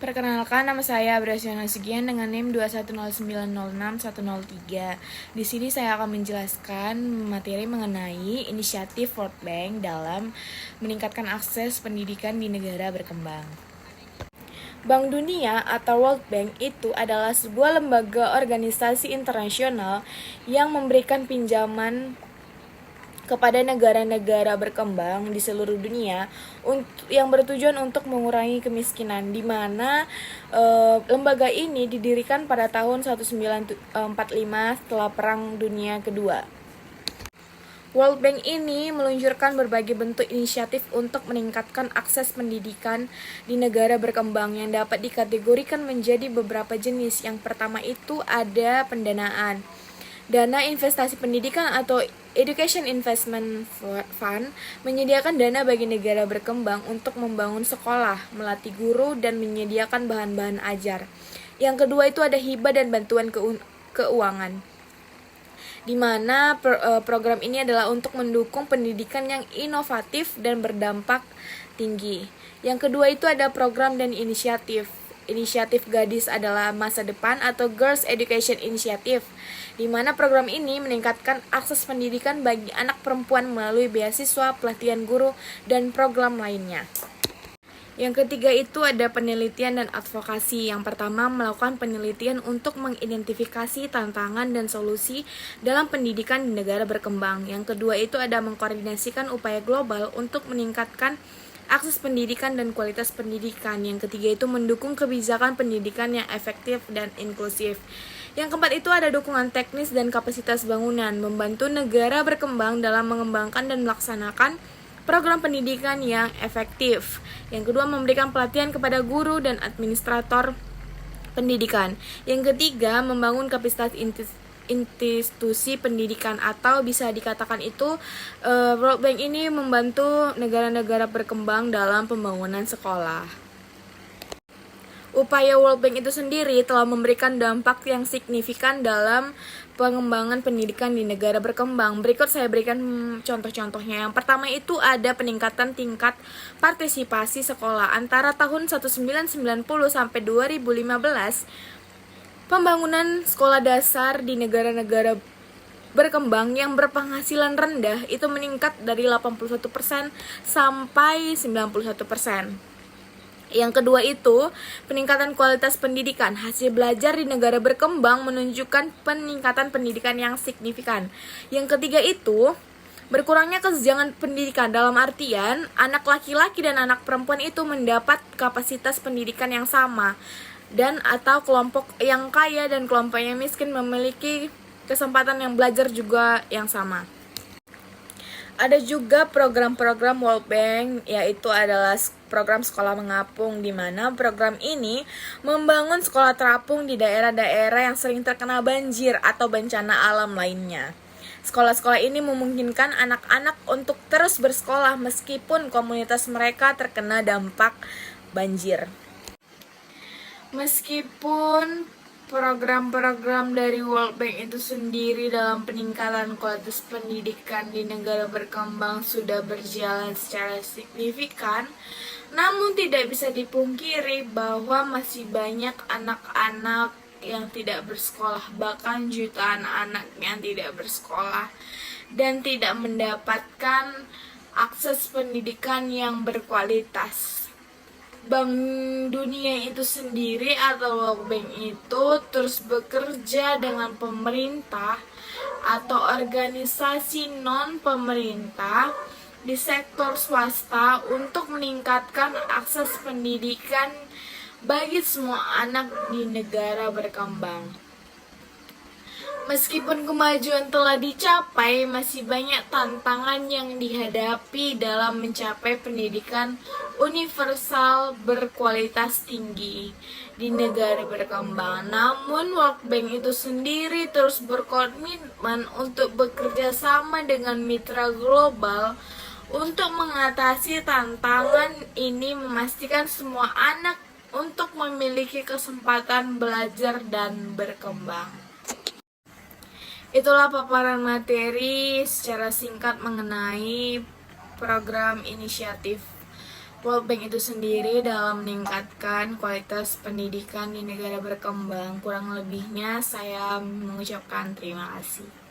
Perkenalkan, nama saya Abrasiana Nasugian dengan NIM 210906103. Di sini saya akan menjelaskan materi mengenai inisiatif World Bank dalam meningkatkan akses pendidikan di negara berkembang. Bank Dunia atau World Bank itu adalah sebuah lembaga organisasi internasional yang memberikan pinjaman kepada negara-negara berkembang di seluruh dunia yang bertujuan untuk mengurangi kemiskinan, di mana lembaga ini didirikan pada tahun 1945 setelah Perang Dunia Kedua. World Bank ini meluncurkan berbagai bentuk inisiatif untuk meningkatkan akses pendidikan di negara berkembang yang dapat dikategorikan menjadi beberapa jenis. Yang pertama itu ada pendanaan. Dana investasi pendidikan atau Education Investment Fund menyediakan dana bagi negara berkembang untuk membangun sekolah, melatih guru, dan menyediakan bahan-bahan ajar. Yang kedua itu ada hibah dan bantuan keuangan, di mana program ini adalah untuk mendukung pendidikan yang inovatif dan berdampak tinggi. Yang kedua itu ada program dan inisiatif. Inisiatif Gadis adalah Masa Depan atau Girls Education Initiative, di mana program ini meningkatkan akses pendidikan bagi anak perempuan melalui beasiswa, pelatihan guru, dan program lainnya. Yang ketiga itu ada penelitian dan advokasi. Yang pertama, melakukan penelitian untuk mengidentifikasi tantangan dan solusi dalam pendidikan di negara berkembang. Yang kedua itu ada mengkoordinasikan upaya global untuk meningkatkan akses pendidikan dan kualitas pendidikan. Yang ketiga itu mendukung kebijakan pendidikan yang efektif dan inklusif. Yang keempat itu ada dukungan teknis dan kapasitas bangunan, membantu negara berkembang dalam mengembangkan dan melaksanakan program pendidikan yang efektif. Yang kedua, memberikan pelatihan kepada guru dan administrator pendidikan. Yang ketiga, membangun kapasitas institusi pendidikan, atau bisa dikatakan itu World Bank ini membantu negara-negara berkembang dalam pembangunan sekolah. Upaya World Bank itu sendiri telah memberikan dampak yang signifikan dalam pengembangan pendidikan di negara berkembang. Berikut saya berikan contoh-contohnya. Yang pertama itu ada peningkatan tingkat partisipasi sekolah antara tahun 1990 sampai 2015. Pembangunan sekolah dasar di negara-negara berkembang yang berpenghasilan rendah itu meningkat dari 81% sampai 91%. Yang kedua itu peningkatan kualitas pendidikan. Hasil belajar di negara berkembang menunjukkan peningkatan pendidikan yang signifikan. Yang ketiga itu berkurangnya kesenjangan pendidikan, dalam artian anak laki-laki dan anak perempuan itu mendapat kapasitas pendidikan yang sama, dan atau kelompok yang kaya dan kelompok yang miskin memiliki kesempatan yang belajar juga yang sama. Ada juga program-program World Bank, yaitu adalah program sekolah mengapung, di mana program ini membangun sekolah terapung di daerah-daerah yang sering terkena banjir atau bencana alam lainnya. Sekolah-sekolah ini memungkinkan anak-anak untuk terus bersekolah meskipun komunitas mereka terkena dampak banjir. Meskipun program-program dari World Bank itu sendiri dalam peningkatan kualitas pendidikan di negara berkembang sudah berjalan secara signifikan, namun tidak bisa dipungkiri bahwa masih banyak anak-anak yang tidak bersekolah, bahkan jutaan anak yang tidak bersekolah dan tidak mendapatkan akses pendidikan yang berkualitas. Bank Dunia itu sendiri atau World Bank itu terus bekerja dengan pemerintah atau organisasi non-pemerintah di sektor swasta untuk meningkatkan akses pendidikan bagi semua anak di negara berkembang. Meskipun kemajuan telah dicapai, masih banyak tantangan yang dihadapi dalam mencapai pendidikan universal berkualitas tinggi di negara berkembang. Namun, World Bank itu sendiri terus berkomitmen untuk bekerja sama dengan mitra global untuk mengatasi tantangan ini, memastikan semua anak untuk memiliki kesempatan belajar dan berkembang. Itulah paparan materi secara singkat mengenai program inisiatif World Bank itu sendiri dalam meningkatkan kualitas pendidikan di negara berkembang. Kurang lebihnya saya mengucapkan terima kasih.